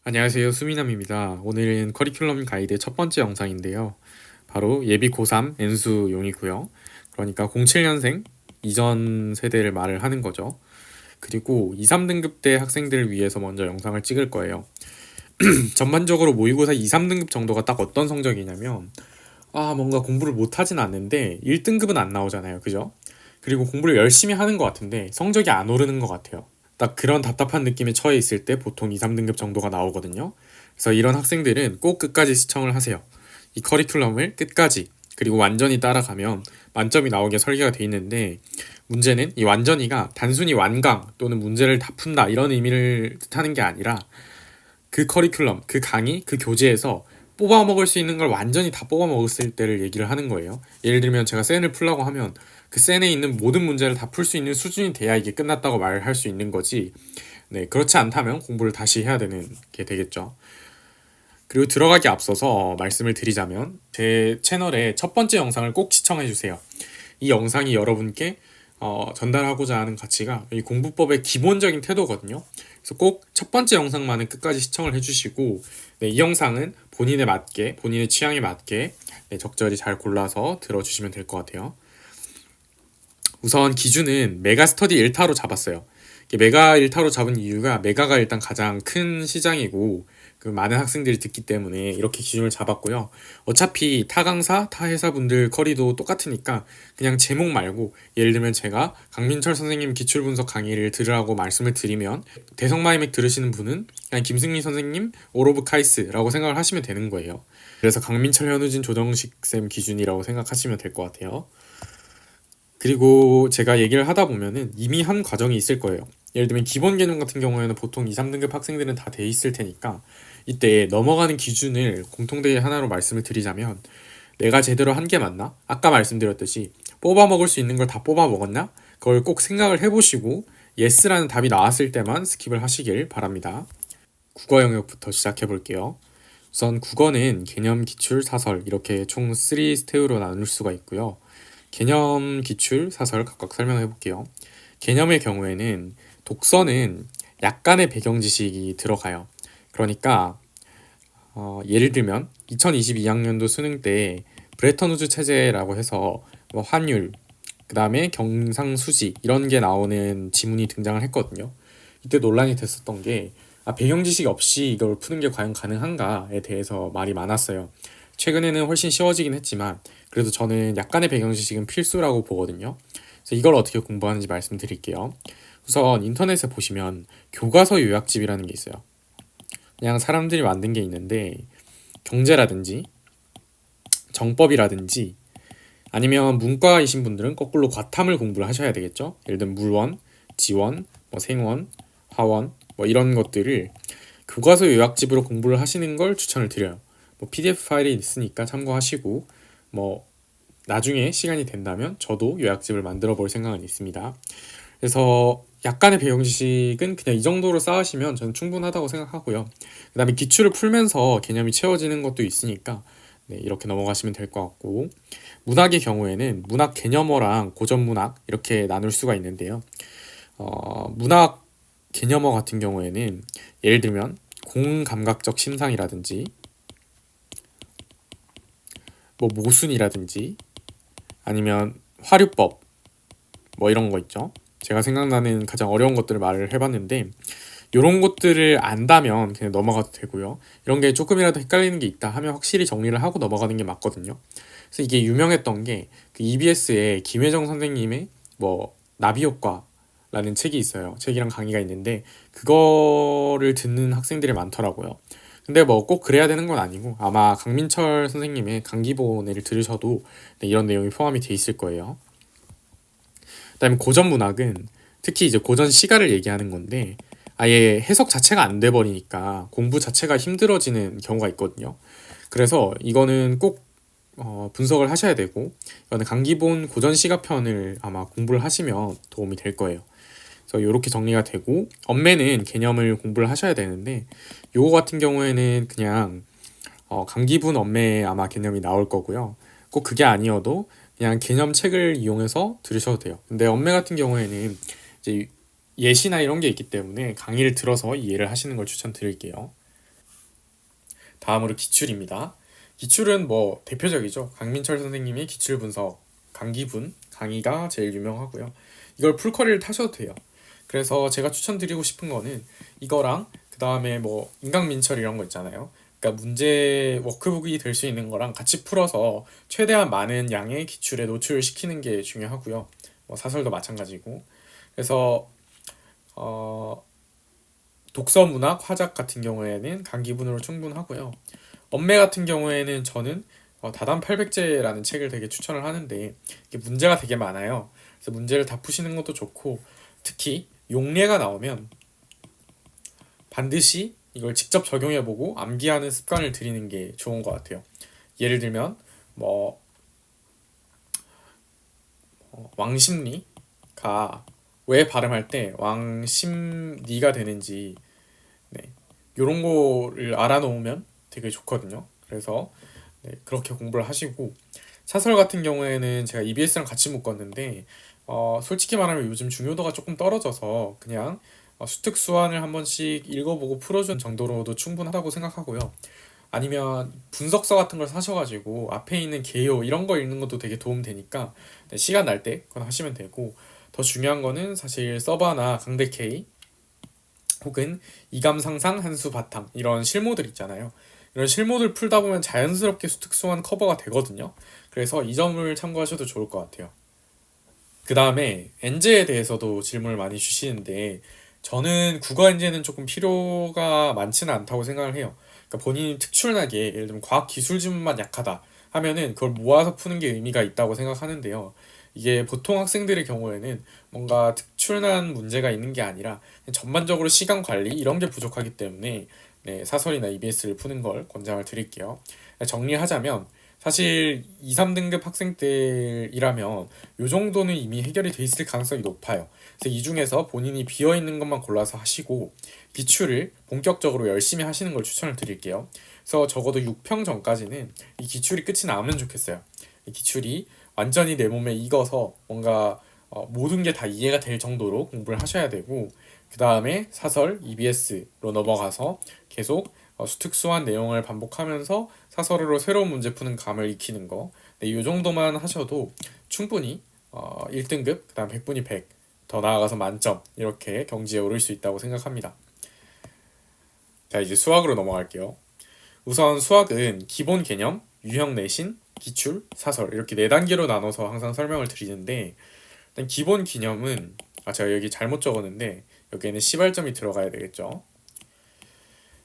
안녕하세요. 수미남입니다. 오늘은 커리큘럼 가이드 첫 번째 영상인데요. 바로 예비 고3 N수용이고요. 그러니까 07년생 이전 세대를 말을 하는 거죠. 그리고 2, 3등급 대 학생들을 위해서 먼저 영상을 찍을 거예요. 전반적으로 모의고사 2, 3등급 정도가 딱 어떤 성적이냐면 뭔가 공부를 못하진 않는데 1등급은 안 나오잖아요. 그죠? 그리고 공부를 열심히 하는 것 같은데 성적이 안 오르는 것 같아요. 딱 그런 답답한 느낌에 처해 있을 때 보통 2, 3등급 정도가 나오거든요. 그래서 이런 학생들은 꼭 끝까지 시청을 하세요. 이 커리큘럼을 끝까지 그리고 완전히 따라가면 만점이 나오게 설계가 돼 있는데 문제는 이 완전히가 단순히 완강 또는 문제를 다 푼다 이런 의미를 뜻하는 게 아니라 그 커리큘럼, 그 강의, 그 교재에서 뽑아 먹을 수 있는 걸 완전히 다 뽑아 먹었을 때를 얘기를 하는 거예요. 예를 들면 제가 센을 풀라고 하면 그 센에 있는 모든 문제를 다 풀 수 있는 수준이 돼야 이게 끝났다고 말할 수 있는 거지. 네, 그렇지 않다면 공부를 다시 해야 되는 게 되겠죠. 그리고 들어가기 앞서서 말씀을 드리자면 제 채널의 첫 번째 영상을 꼭 시청해 주세요. 이 영상이 여러분께 전달하고자 하는 가치가 이 공부법의 기본적인 태도거든요. 그래서 꼭 첫 번째 영상만은 끝까지 시청을 해주시고 네, 이 영상은 본인에 맞게 본인의 취향에 맞게 네, 적절히 잘 골라서 들어주시면 될 것 같아요. 우선 기준은 메가 스터디 1타로 잡았어요. 메가 1타로 잡은 이유가 메가가 일단 가장 큰 시장이고 그 많은 학생들이 듣기 때문에 이렇게 기준을 잡았고요. 어차피 타 강사, 타 회사분들 커리도 똑같으니까 그냥 제목 말고 예를 들면 제가 강민철 선생님 기출분석 강의를 들으라고 말씀을 드리면 대성마이맥 들으시는 분은 그냥 김승민 선생님 올 오브 카이스라고 생각을 하시면 되는 거예요. 그래서 강민철, 현우진, 조정식 쌤 기준이라고 생각하시면 될 것 같아요. 그리고 제가 얘기를 하다 보면은 이미 한 과정이 있을 거예요. 예를 들면 기본 개념 같은 경우에는 보통 2, 3등급 학생들은 다 돼 있을 테니까 이때 넘어가는 기준을 공통되게 하나로 말씀을 드리자면 내가 제대로 한 게 맞나? 아까 말씀드렸듯이 뽑아 먹을 수 있는 걸 다 뽑아 먹었나? 그걸 꼭 생각을 해보시고 예스라는 답이 나왔을 때만 스킵을 하시길 바랍니다. 국어 영역부터 시작해 볼게요. 우선 국어는 개념, 기출, 사설 이렇게 총 3스테이로 나눌 수가 있고요. 개념, 기출, 사설 각각 설명해 볼게요. 개념의 경우에는 독서는 약간의 배경 지식이 들어가요. 그러니까 예를 들면 2022학년도 수능 때 브레턴 우즈 체제라고 해서 뭐 환율, 그 다음에 경상수지 이런 게 나오는 지문이 등장을 했거든요. 이때 논란이 됐었던 게 배경 지식 없이 이걸 푸는 게 과연 가능한가에 대해서 말이 많았어요. 최근에는 훨씬 쉬워지긴 했지만 그래도 저는 약간의 배경 지식은 필수라고 보거든요. 그래서 이걸 어떻게 공부하는지 말씀드릴게요. 우선 인터넷에 보시면 교과서 요약집이라는 게 있어요. 그냥 사람들이 만든 게 있는데 경제라든지 정법이라든지 아니면 문과이신 분들은 거꾸로 과탐을 공부를 하셔야 되겠죠. 예를 들면 물원, 지원, 뭐 생원, 화원 뭐 이런 것들을 교과서 요약집으로 공부를 하시는 걸 추천을 드려요. 뭐 PDF 파일이 있으니까 참고하시고 뭐 나중에 시간이 된다면 저도 요약집을 만들어 볼 생각은 있습니다. 그래서 약간의 배경 지식은 그냥 이 정도로 쌓으시면 저는 충분하다고 생각하고요. 그 다음에 기출을 풀면서 개념이 채워지는 것도 있으니까 네, 이렇게 넘어가시면 될 것 같고 문학의 경우에는 문학 개념어랑 고전 문학 이렇게 나눌 수가 있는데요. 문학 개념어 같은 경우에는 예를 들면 공감각적 심상이라든지 뭐 모순이라든지 아니면 화류법 뭐 이런 거 있죠. 제가 생각나는 가장 어려운 것들을 말을 해봤는데 이런 것들을 안다면 그냥 넘어가도 되고요. 이런 게 조금이라도 헷갈리는 게 있다 하면 확실히 정리를 하고 넘어가는 게 맞거든요. 그래서 이게 유명했던 게 그 EBS의 김혜정 선생님의 뭐 나비효과라는 책이 있어요. 책이랑 강의가 있는데 그거를 듣는 학생들이 많더라고요. 근데 뭐 꼭 그래야 되는 건 아니고 아마 강민철 선생님의 강기본을 들으셔도 네, 이런 내용이 포함이 돼 있을 거예요. 그다음에 고전 문학은 특히 이제 고전 시가를 얘기하는 건데 아예 해석 자체가 안 돼 버리니까 공부 자체가 힘들어지는 경우가 있거든요. 그래서 이거는 꼭 분석을 하셔야 되고 이거는 강기본 고전 시가편을 아마 공부를 하시면 도움이 될 거예요. 그래서 이렇게 정리가 되고 엄매는 개념을 공부를 하셔야 되는데 요거 같은 경우에는 그냥 강기분 엄매에 아마 개념이 나올 거고요. 꼭 그게 아니어도 그냥 개념 책을 이용해서 들으셔도 돼요. 근데 엄매 같은 경우에는 이제 예시나 이런 게 있기 때문에 강의를 들어서 이해를 하시는 걸 추천드릴게요. 다음으로 기출입니다. 기출은 뭐 대표적이죠. 강민철 선생님의 기출 분석, 강기분 강의가 제일 유명하고요. 이걸 풀커리를 타셔도 돼요. 그래서 제가 추천드리고 싶은 거는 이거랑 그 다음에 뭐 인강민철 이런 거 있잖아요. 그러니까 문제 워크북이 될 수 있는 거랑 같이 풀어서 최대한 많은 양의 기출에 노출시키는 게 중요하고요. 뭐 사설도 마찬가지고. 그래서 어, 독서 문학 화작 같은 경우에는 강기분으로 충분하고요. 엄매 같은 경우에는 저는 다단 800제라는 책을 되게 추천을 하는데 이게 문제가 되게 많아요. 그래서 문제를 다 푸시는 것도 좋고 특히 용례가 나오면 반드시 이걸 직접 적용해보고 암기하는 습관을 들이는 게 좋은 것 같아요. 예를 들면 뭐 왕십리가 왜 발음할 때 왕심리가 되는지 네, 이런 거를 알아놓으면 되게 좋거든요. 그래서 네, 그렇게 공부를 하시고 사설 같은 경우에는 제가 EBS랑 같이 묶었는데 솔직히 말하면 요즘 중요도가 조금 떨어져서 그냥 수특 수완을 한 번씩 읽어보고 풀어준 정도로도 충분하다고 생각하고요. 아니면 분석서 같은 걸 사셔가지고 앞에 있는 개요 이런 거 읽는 것도 되게 도움 되니까 네, 시간 날 때 그건 하시면 되고 더 중요한 거는 사실 서바나 강대 K 혹은 이감상상 한수 바탕 이런 실모들 있잖아요. 이런 실모들 풀다 보면 자연스럽게 수특수한 커버가 되거든요. 그래서 이 점을 참고하셔도 좋을 것 같아요. 그 다음에 엔제에 대해서도 질문을 많이 주시는데 저는 국어 엔제는 조금 필요가 많지는 않다고 생각을 해요. 그러니까 본인이 특출나게 예를 들면 과학 기술 지문만 약하다 하면은 그걸 모아서 푸는 게 의미가 있다고 생각하는데요. 이게 보통 학생들의 경우에는 뭔가 특출난 문제가 있는 게 아니라 전반적으로 시간 관리 이런 게 부족하기 때문에 네, 사설이나 EBS를 푸는 걸 권장을 드릴게요. 정리하자면 사실 2, 3등급 학생들이라면 요 정도는 이미 해결이 돼 있을 가능성이 높아요. 그래서 이 중에서 본인이 비어 있는 것만 골라서 하시고 기출을 본격적으로 열심히 하시는 걸 추천을 드릴게요. 그래서 적어도 6평 전까지는 이 기출이 끝이 나면 좋겠어요. 이 기출이 완전히 내 몸에 익어서 뭔가 모든 게 다 이해가 될 정도로 공부를 하셔야 되고 그 다음에 사설 EBS로 넘어가서 계속 수특수한 내용을 반복하면서 사설으로 새로운 문제 푸는 감을 익히는 거. 네, 이 정도만 하셔도 충분히 1등급, 그 다음 100분이 100, 더 나아가서 만점 이렇게 경지에 오를 수 있다고 생각합니다. 자, 이제 수학으로 넘어갈게요. 우선 수학은 기본 개념, 유형 내신, 기출, 사설 이렇게 네 단계로 나눠서 항상 설명을 드리는데 일단 기본 개념은 제가 여기 잘못 적었는데 여기에는 시발점이 들어가야 되겠죠.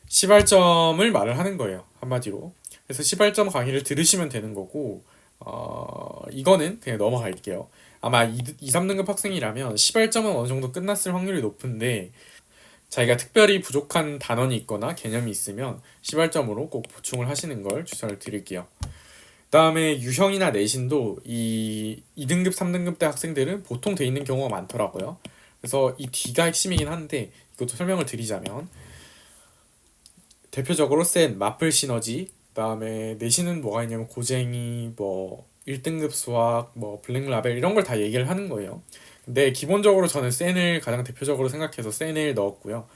시발점을 말을 하는 거예요. 한마디로. 그래서 시발점 강의를 들으시면 되는 거고 이거는 그냥 넘어갈게요. 아마 2, 3등급 학생이라면 시발점은 어느 정도 끝났을 확률이 높은데 자기가 특별히 부족한 단원이 있거나 개념이 있으면 시발점으로 꼭 보충을 하시는 걸 추천을 드릴게요. 그다음에 유형이나 내신도 이 2등급, 3등급 대 학생들은 보통 돼 있는 경우가 많더라고요. 그래서 이 D가 핵심이긴 한데 이것도 설명을 드리자면 대표적으로 센 마플 시너지 그다음에 내신은 뭐가 있냐면 고쟁이 뭐 1등급 수학 뭐 블랙 라벨 이런 걸 다 얘기를 하는 거예요. 근데 기본적으로 저는 센을 가장 대표적으로 생각해서 센을 넣었고요.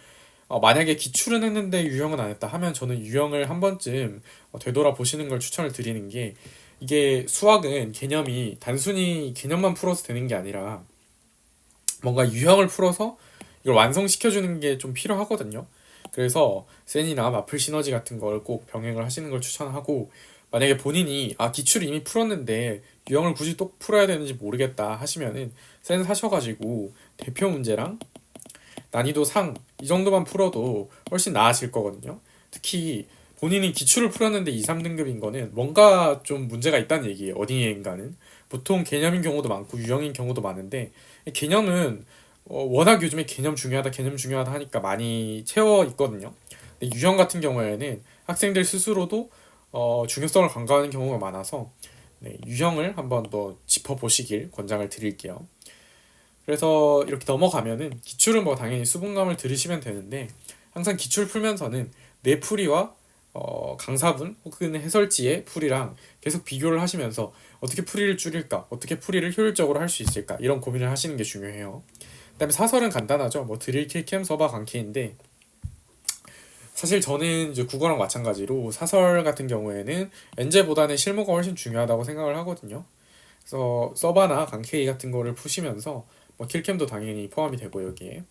만약에 기출은 했는데 유형은 안 했다 하면 저는 유형을 한 번쯤 되돌아보시는 걸 추천을 드리는 게 이게 수학은 개념이 단순히 개념만 풀어서 되는 게 아니라 뭔가 유형을 풀어서 이걸 완성시켜주는 게 좀 필요하거든요. 그래서 센이나 마플 시너지 같은 걸 꼭 병행을 하시는 걸 추천하고 만약에 본인이 기출을 이미 풀었는데 유형을 굳이 또 풀어야 되는지 모르겠다 하시면은 센 사셔가지고 대표 문제랑 난이도 상 이 정도만 풀어도 훨씬 나아질 거거든요. 특히 본인이 기출을 풀었는데 2, 3등급인 거는 뭔가 좀 문제가 있다는 얘기예요. 어디인가는. 보통 개념인 경우도 많고 유형인 경우도 많은데 개념은 워낙 요즘에 개념 중요하다 하니까 많이 채워 있거든요. 근데 유형 같은 경우에는 학생들 스스로도 중요성을 간과하는 경우가 많아서 네, 유형을 한번 더 짚어보시길 권장을 드릴게요. 그래서 이렇게 넘어가면은 기출은 뭐 당연히 수분감을 들으시면 되는데 항상 기출 풀면서는 내 풀이와 강사분 혹은 해설지의 풀이랑 계속 비교를 하시면서 어떻게 풀이를 줄일까 어떻게 풀이를 효율적으로 할 수 있을까 이런 고민을 하시는 게 중요해요. 그다음에 사설은 간단하죠. 뭐 드릴 킬캠 서바 강키인데 사실 저는 이제 국어랑 마찬가지로 사설 같은 경우에는 엔제보다는 실무가 훨씬 중요하다고 생각을 하거든요. 그래서 서바나 강케이 같은 거를 푸시면서 뭐 킬캠도 당연히 포함이 되고 여기에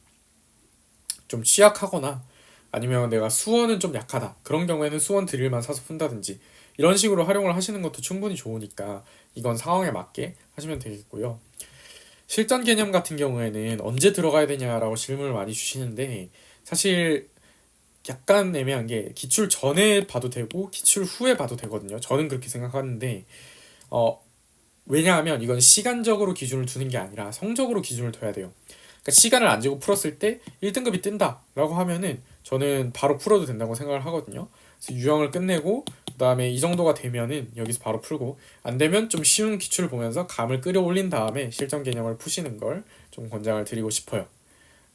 좀 취약하거나 아니면 내가 수원은 좀 약하다 그런 경우에는 수원 드릴만 사서 푼다든지 이런 식으로 활용을 하시는 것도 충분히 좋으니까 이건 상황에 맞게 하시면 되겠고요. 실전 개념 같은 경우에는 언제 들어가야 되냐라고 질문을 많이 주시는데 사실 약간 애매한 게 기출 전에 봐도 되고 기출 후에 봐도 되거든요. 저는 그렇게 생각하는데 어, 왜냐하면 이건 시간적으로 기준을 두는 게 아니라 성적으로 기준을 둬야 돼요. 그러니까 시간을 안 재고 풀었을 때 1등급이 뜬다라고 하면은 저는 바로 풀어도 된다고 생각을 하거든요. 그래서 유형을 끝내고 그다음에 이 정도가 되면은 여기서 바로 풀고 안 되면 좀 쉬운 기출을 보면서 감을 끌어올린 다음에 실전 개념을 푸시는 걸 좀 권장을 드리고 싶어요.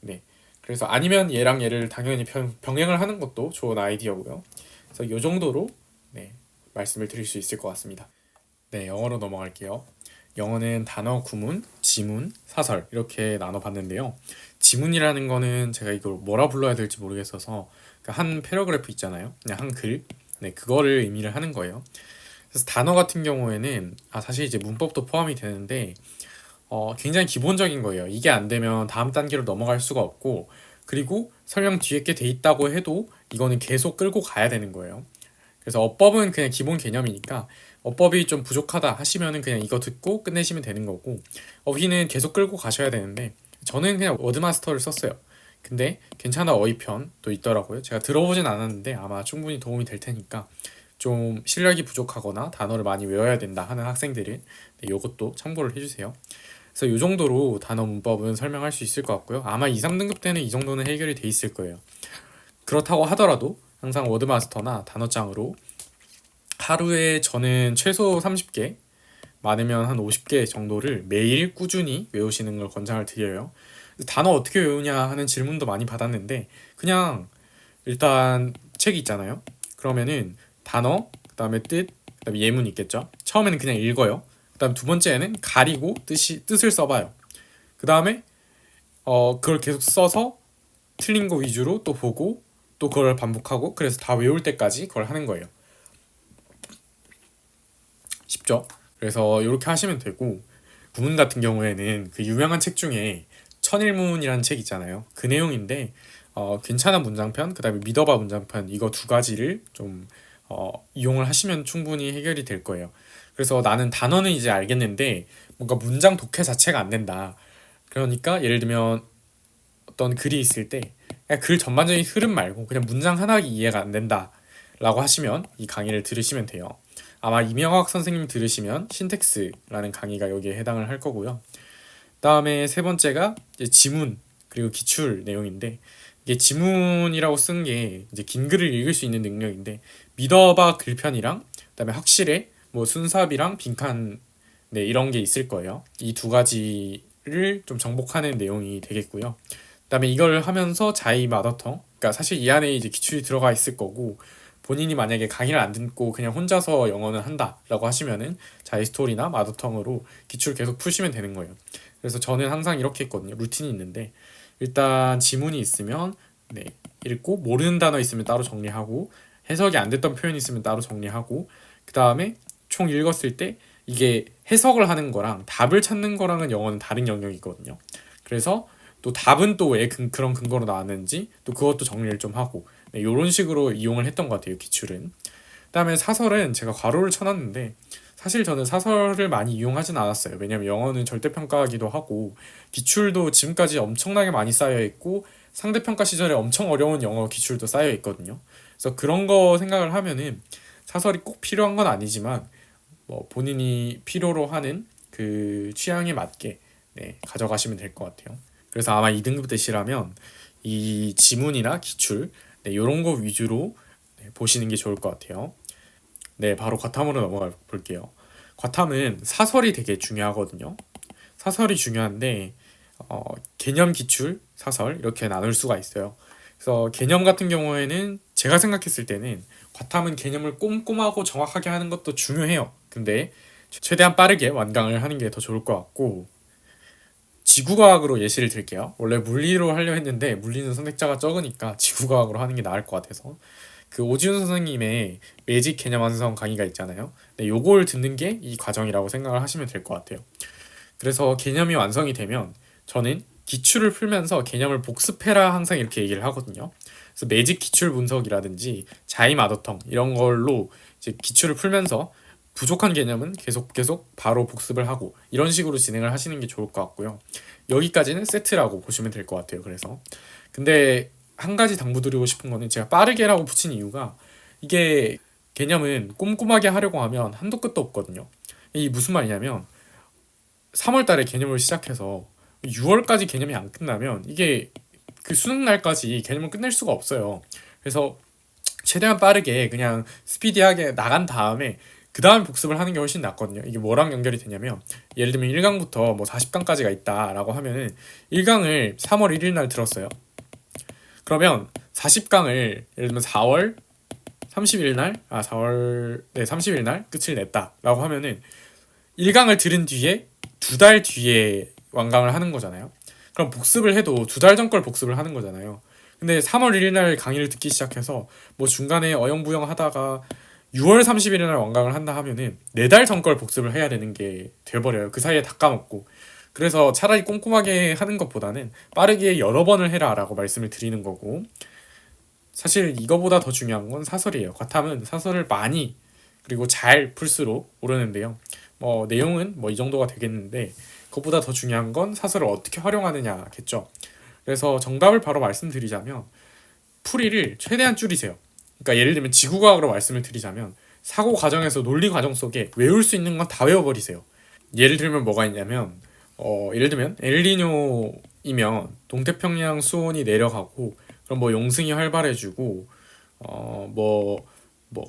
네. 그래서 아니면 얘랑 얘를 당연히 병행을 하는 것도 좋은 아이디어고요. 그래서 이 정도로 네, 말씀을 드릴 수 있을 것 같습니다. 네, 영어로 넘어갈게요. 영어는 단어, 구문, 지문, 사설 이렇게 나눠봤는데요. 지문이라는 거는 제가 이걸 뭐라 불러야 될지 모르겠어서 한 패러그래프 있잖아요. 그냥 한 글, 네, 그거를 의미를 하는 거예요. 그래서 단어 같은 경우에는 사실 이제 문법도 포함이 되는데 굉장히 기본적인 거예요. 이게 안 되면 다음 단계로 넘어갈 수가 없고 그리고 설령 뒤에 게 돼 있다고 해도 이거는 계속 끌고 가야 되는 거예요. 그래서 어법은 그냥 기본 개념이니까 어법이 좀 부족하다 하시면은 그냥 이거 듣고 끝내시면 되는 거고 어휘는 계속 끌고 가셔야 되는데 저는 그냥 워드마스터를 썼어요. 근데 괜찮아 어휘편도 있더라고요. 제가 들어보진 않았는데 아마 충분히 도움이 될 테니까 좀 실력이 부족하거나 단어를 많이 외워야 된다 하는 학생들은 네, 이것도 참고를 해주세요. 그래서 이 정도로 단어 문법은 설명할 수 있을 것 같고요. 아마 2, 3등급 때는 이 정도는 해결이 돼 있을 거예요. 그렇다고 하더라도 항상 워드마스터나 단어장으로 하루에 저는 최소 30개, 많으면 한 50개 정도를 매일 꾸준히 외우시는 걸 권장을 드려요. 단어 어떻게 외우냐 하는 질문도 많이 받았는데 그냥 일단 책이 있잖아요. 그러면은 단어, 그다음에 그다음에 예문 있겠죠. 처음에는 그냥 읽어요. 그다음 두 번째는 가리고 뜻을 써봐요. 그다음에 그걸 계속 써서 틀린 거 위주로 또 보고 또 그걸 반복하고 그래서 다 외울 때까지 그걸 하는 거예요. 쉽죠? 그래서 이렇게 하시면 되고 구문 같은 경우에는 그 유명한 책 중에 천일문이라는 책 있잖아요. 그 내용인데 괜찮은 문장편, 그다음에 믿어봐 문장편 이거 두 가지를 좀 이용을 하시면 충분히 해결이 될 거예요. 그래서 나는 단어는 이제 알겠는데 뭔가 문장 독해 자체가 안 된다. 그러니까 예를 들면 어떤 글이 있을 때 그냥 글 전반적인 흐름 말고 그냥 문장 하나 이해가 안 된다 라고 하시면 이 강의를 들으시면 돼요. 아마 이명학 선생님 들으시면 신텍스라는 강의가 여기에 해당을 할 거고요. 다음에 세 번째가 이제 지문 그리고 기출 내용인데 이게 지문이라고 쓴 게 이제 긴 글을 읽을 수 있는 능력인데 믿어봐 글편이랑 그다음에 확실해 뭐 순삽이랑 빈칸 네 이런 게 있을 거예요. 이 두 가지를 좀 정복하는 내용이 되겠고요. 그다음에 이걸 하면서 자이 마더텅 그러니까 사실 이 안에 이제 기출이 들어가 있을 거고 본인이 만약에 강의를 안 듣고 그냥 혼자서 영어는 한다라고 하시면은 자이 스토리나 마더텅으로 기출 계속 푸시면 되는 거예요. 그래서 저는 항상 이렇게 했거든요. 루틴이 있는데 일단 지문이 있으면 네, 읽고 모르는 단어 있으면 따로 정리하고 해석이 안 됐던 표현이 있으면 따로 정리하고 그 다음에 총 읽었을 때 이게 해석을 하는 거랑 답을 찾는 거랑은 영어는 다른 영역이거든요. 그래서 또 답은 또 왜 그런 근거로 나왔는지 또 그것도 정리를 좀 하고 네, 이런 식으로 이용을 했던 것 같아요. 기출은. 그다음에 사설은 제가 괄호를 쳐놨는데 사실 저는 사설을 많이 이용하진 않았어요. 왜냐면 영어는 절대평가기도 하고 기출도 지금까지 엄청나게 많이 쌓여 있고 상대평가 시절에 엄청 어려운 영어 기출도 쌓여 있거든요. 그래서 그런 거 생각을 하면은 사설이 꼭 필요한 건 아니지만 뭐 본인이 필요로 하는 그 취향에 맞게 네, 가져가시면 될 것 같아요. 그래서 아마 2등급 되시라면 이 지문이나 기출 네, 이런 거 위주로 네, 보시는 게 좋을 것 같아요. 네, 바로 과탐으로 넘어가 볼게요. 과탐은 사설이 되게 중요하거든요. 사설이 중요한데 개념 기출, 사설 이렇게 나눌 수가 있어요. 그래서 개념 같은 경우에는 제가 생각했을 때는 과탐은 개념을 꼼꼼하고 정확하게 하는 것도 중요해요. 근데 최대한 빠르게 완강을 하는 게 더 좋을 것 같고 지구과학으로 예시를 들게요. 원래 물리로 하려 했는데 물리는 선택자가 적으니까 지구과학으로 하는 게 나을 것 같아서 그 오지훈 선생님의 매직 개념 완성 강의가 있잖아요. 네, 요걸 듣는 게 이 과정이라고 생각을 하시면 될 것 같아요. 그래서 개념이 완성이 되면 저는 기출을 풀면서 개념을 복습해라 항상 이렇게 얘기를 하거든요. 그래서 매직 기출 분석이라든지 자임 아더텅 이런 걸로 이제 기출을 풀면서 부족한 개념은 계속 바로 복습을 하고 이런 식으로 진행을 하시는 게 좋을 것 같고요. 여기까지는 세트라고 보시면 될 것 같아요. 그래서 근데 한 가지 당부드리고 싶은 거는 제가 빠르게라고 붙인 이유가 이게 개념은 꼼꼼하게 하려고 하면 한도 끝도 없거든요. 이 무슨 말이냐면 3월 달에 개념을 시작해서 6월까지 개념이 안 끝나면 이게 그 수능 날까지 개념을 끝낼 수가 없어요. 그래서 최대한 빠르게 그냥 스피디하게 나간 다음에 그 다음에 복습을 하는 게 훨씬 낫거든요. 이게 뭐랑 연결이 되냐면 예를 들면 1강부터 뭐 40강까지가 있다라고 하면은 1강을 3월 1일 날 들었어요. 그러면 40강을 예를 들면 4월 30일 날, 4월, 네, 30일 날 끝을 냈다라고 하면은 1강을 들은 뒤에 2달 뒤에 완강을 하는 거잖아요. 그럼 복습을 해도 2달 전 걸 복습을 하는 거잖아요. 근데 3월 1일 날 강의를 듣기 시작해서 뭐 중간에 어영부영 하다가 6월 30일 날 완강을 한다 하면은 4달 전 걸 복습을 해야 되는 게 돼버려요. 그 사이에 다 까먹고. 그래서 차라리 꼼꼼하게 하는 것보다는 빠르게 여러 번을 해라 라고 말씀을 드리는 거고, 사실 이거보다 더 중요한 건 사설이에요. 과탐은 사설을 많이 그리고 잘 풀수록 오르는데요. 뭐 내용은 뭐 이 정도가 되겠는데 그것보다 더 중요한 건 사설을 어떻게 활용하느냐겠죠. 그래서 정답을 바로 말씀드리자면 풀이를 최대한 줄이세요. 그러니까 예를 들면 지구과학으로 말씀을 드리자면 사고 과정에서 논리 과정 속에 외울 수 있는 건 다 외워버리세요. 예를 들면 뭐가 있냐면 예를 들면 엘니뇨이면 동태평양 수온이 내려가고 그럼 뭐 용승이 활발해지고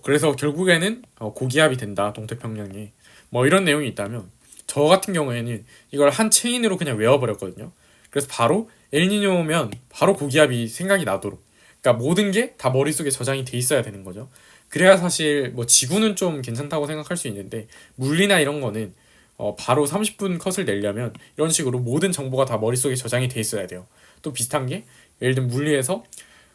그래서 결국에는 고기압이 된다 동태평양에 뭐 이런 내용이 있다면 저 같은 경우에는 이걸 한 체인으로 그냥 외워버렸거든요. 그래서 바로 엘니뇨면 바로 고기압이 생각이 나도록, 그러니까 모든 게 다 머릿속에 저장이 돼 있어야 되는 거죠. 그래야 사실 뭐 지구는 좀 괜찮다고 생각할 수 있는데 물리나 이런 거는 바로 30분 컷을 내려면 이런 식으로 모든 정보가 다 머릿속에 저장이 돼 있어야 돼요. 또 비슷한 게 예를 들면 물리에서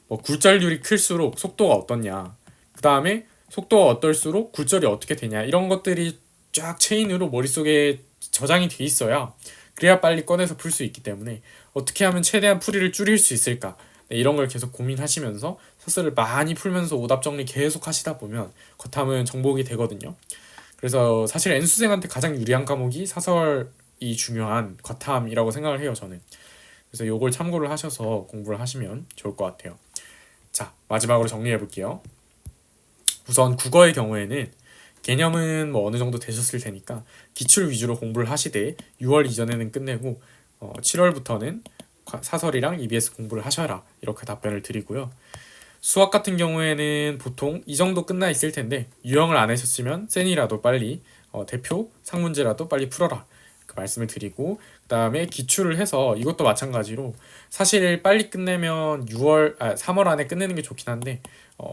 뭐 굴절률이 클수록 속도가 어떻냐, 그 다음에 속도가 어떨수록 굴절이 어떻게 되냐, 이런 것들이 쫙 체인으로 머릿속에 저장이 돼 있어야 그래야 빨리 꺼내서 풀 수 있기 때문에 어떻게 하면 최대한 풀이를 줄일 수 있을까, 네, 이런 걸 계속 고민하시면서 사설을 많이 풀면서 오답 정리 계속 하시다 보면 과탐은 정복이 되거든요. 그래서 사실 N수생한테 가장 유리한 과목이 사설이 중요한 과탐이라고 생각을 해요, 저는. 그래서 요걸 참고를 하셔서 공부를 하시면 좋을 것 같아요. 자, 마지막으로 정리해 볼게요. 우선 국어의 경우에는 개념은 뭐 어느 정도 되셨을 테니까 기출 위주로 공부를 하시되 6월 이전에는 끝내고 7월부터는 사설이랑 EBS 공부를 하셔라, 이렇게 답변을 드리고요. 수학 같은 경우에는 보통 이 정도 끝나 있을 텐데 유형을 안 하셨으면 센이라도 빨리 대표 상문제라도 빨리 풀어라, 그 말씀을 드리고, 그 다음에 기출을 해서 이것도 마찬가지로 사실 빨리 끝내면 3월 안에 끝내는 게 좋긴 한데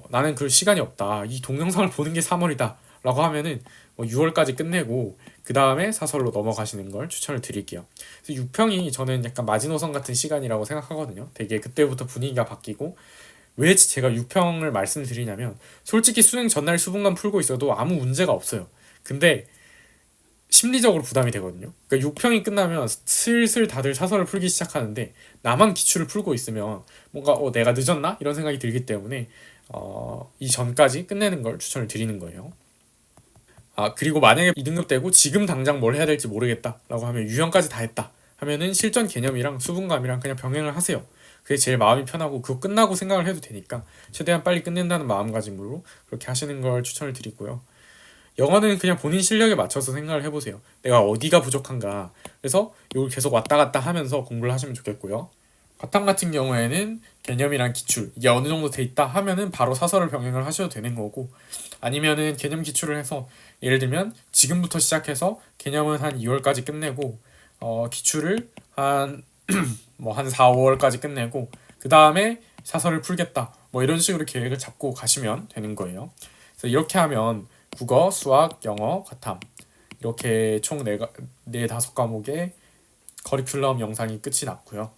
나는 그럴 시간이 없다, 이 동영상을 보는 게 3월이다 라고 하면은 6월까지 끝내고 그 다음에 사설로 넘어가시는 걸 추천을 드릴게요. 그래서 6평이 저는 약간 마지노선 같은 시간이라고 생각하거든요. 되게 그때부터 분위기가 바뀌고, 왜 제가 6평을 말씀드리냐면 솔직히 수능 전날 수분간 풀고 있어도 아무 문제가 없어요. 근데 심리적으로 부담이 되거든요. 그러니까 6평이 끝나면 슬슬 다들 사설을 풀기 시작하는데 나만 기출을 풀고 있으면 뭔가 내가 늦었나? 이런 생각이 들기 때문에 이 전까지 끝내는 걸 추천을 드리는 거예요. 그리고 만약에 2등급 되고 지금 당장 뭘 해야 될지 모르겠다 라고 하면 유형까지 다 했다 하면은 실전 개념이랑 수분감이랑 그냥 병행을 하세요. 그게 제일 마음이 편하고 그거 끝나고 생각을 해도 되니까 최대한 빨리 끝낸다는 마음가짐으로 그렇게 하시는 걸 추천을 드리고요. 영어는 그냥 본인 실력에 맞춰서 생각을 해보세요. 내가 어디가 부족한가. 그래서 이걸 계속 왔다 갔다 하면서 공부를 하시면 좋겠고요. 과탐 같은 경우에는 개념이랑 기출 이게 어느 정도 돼 있다 하면은 바로 사설을 병행을 하셔도 되는 거고, 아니면은 개념 기출을 해서 예를 들면 지금부터 시작해서 개념은 한 2월까지 끝내고 기출을 한 뭐 한 4, 5월까지 끝내고 그 다음에 사설을 풀겠다, 뭐 이런 식으로 계획을 잡고 가시면 되는 거예요. 그래서 이렇게 하면 국어, 수학, 영어, 과탐 이렇게 총 4, 5과목에 커리큘럼 영상이 끝이 났고요.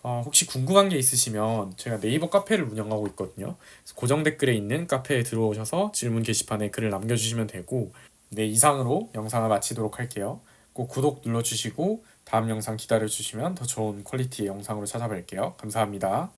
혹시 궁금한 게 있으시면 제가 네이버 카페를 운영하고 있거든요. 그래서 고정 댓글에 있는 카페에 들어오셔서 질문 게시판에 글을 남겨주시면 되고, 네, 이상으로 영상을 마치도록 할게요. 꼭 구독 눌러주시고 다음 영상 기다려주시면 더 좋은 퀄리티의 영상으로 찾아뵐게요. 감사합니다.